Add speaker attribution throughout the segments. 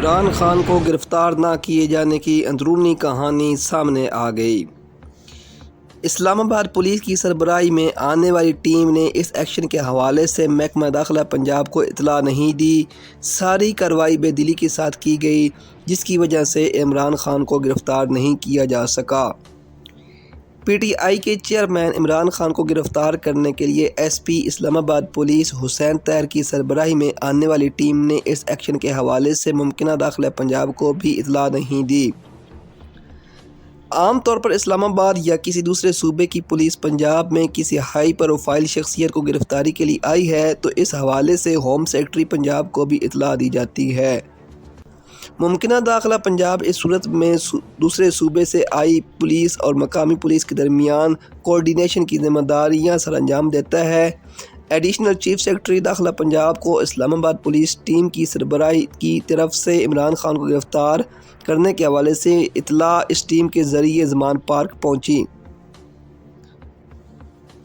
Speaker 1: عمران خان کو گرفتار نہ کیے جانے کی اندرونی کہانی سامنے آ گئی۔ اسلام آباد پولیس کی سربراہی میں آنے والی ٹیم نے اس ایکشن کے حوالے سے محکمہ داخلہ پنجاب کو اطلاع نہیں دی۔ ساری کارروائی بے دلی کے ساتھ کی گئی، جس کی وجہ سے عمران خان کو گرفتار نہیں کیا جا سکا۔ پی ٹی آئی کے چیئرمین عمران خان کو گرفتار کرنے کے لیے ایس پی اسلام آباد پولیس حسین طاہر کی سربراہی میں آنے والی ٹیم نے اس ایکشن کے حوالے سے محکمہ داخلہ پنجاب کو بھی اطلاع نہیں دی۔ عام طور پر اسلام آباد یا کسی دوسرے صوبے کی پولیس پنجاب میں کسی ہائی پروفائل شخصیت کو گرفتاری کے لیے آئی ہے تو اس حوالے سے ہوم سیکرٹری پنجاب کو بھی اطلاع دی جاتی ہے۔ محکمہ داخلہ پنجاب اس صورت میں دوسرے صوبے سے آئی پولیس اور مقامی پولیس کے درمیان کوارڈینیشن کی ذمہ داریاں سر انجام دیتا ہے۔ ایڈیشنل چیف سیکرٹری داخلہ پنجاب کو اسلام آباد پولیس ٹیم کی سربراہی کی طرف سے عمران خان کو گرفتار کرنے کے حوالے سے اطلاع اس ٹیم کے ذریعے زمان پارک پہنچی۔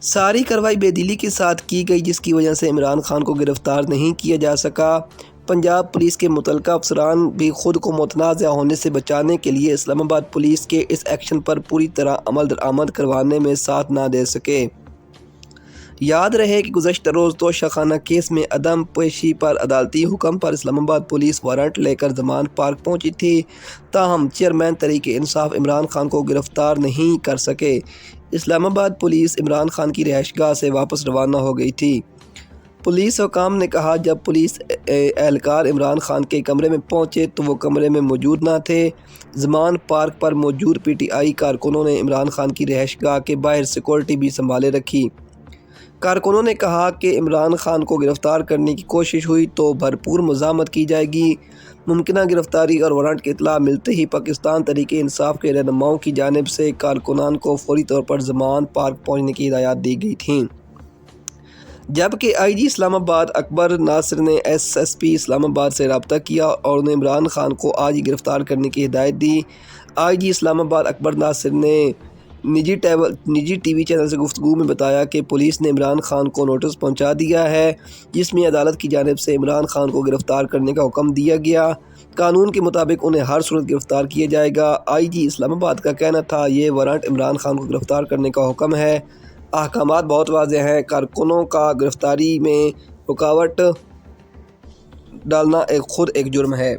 Speaker 1: ساری کارروائی بے دلی کے ساتھ کی گئی، جس کی وجہ سے عمران خان کو گرفتار نہیں کیا جا سکا۔ پنجاب پولیس کے متعلقہ افسران بھی خود کو متنازع ہونے سے بچانے کے لیے اسلام آباد پولیس کے اس ایکشن پر پوری طرح عمل درآمد کروانے میں ساتھ نہ دے سکے۔ یاد رہے کہ گزشتہ روز توشہ خانہ کیس میں عدم پیشی پر عدالتی حکم پر اسلام آباد پولیس وارنٹ لے کر زمان پارک پہنچی تھی، تاہم چیئرمین تحریک انصاف عمران خان کو گرفتار نہیں کر سکے۔ اسلام آباد پولیس عمران خان کی رہائش گاہ سے واپس روانہ ہو گئی تھی۔ پولیس حکام نے کہا جب پولیس اہلکار عمران خان کے کمرے میں پہنچے تو وہ کمرے میں موجود نہ تھے۔ زمان پارک پر موجود پی ٹی آئی کارکنوں نے عمران خان کی رہائش گاہ کے باہر سیکورٹی بھی سنبھالے رکھی۔ کارکنوں نے کہا کہ عمران خان کو گرفتار کرنے کی کوشش ہوئی تو بھرپور مزاحمت کی جائے گی۔ ممکنہ گرفتاری اور وارنٹ کی اطلاع ملتے ہی پاکستان تحریک انصاف کے رہنماؤں کی جانب سے کارکنان کو فوری طور پر زمان پارک پہنچنے کی ہدایات دی گئی تھیں، جبکہ آئی جی اسلام آباد اکبر ناصر نے ایس پی اسلام آباد سے رابطہ کیا اور انہیں عمران خان کو آج ہی گرفتار کرنے کی ہدایت دی۔ آئی جی اسلام آباد اکبر ناصر نے نجی ٹی وی چینل سے گفتگو میں بتایا کہ پولیس نے عمران خان کو نوٹس پہنچا دیا ہے، جس میں عدالت کی جانب سے عمران خان کو گرفتار کرنے کا حکم دیا گیا۔ قانون کے مطابق انہیں ہر صورت گرفتار کیا جائے گا۔ آئی جی اسلام آباد کا کہنا تھا یہ وارنٹ عمران خان کو گرفتار کرنے کا حکم ہے۔ احکامات بہت واضح ہیں، کارکنوں کا گرفتاری میں رکاوٹ ڈالنا خود ایک جرم ہے۔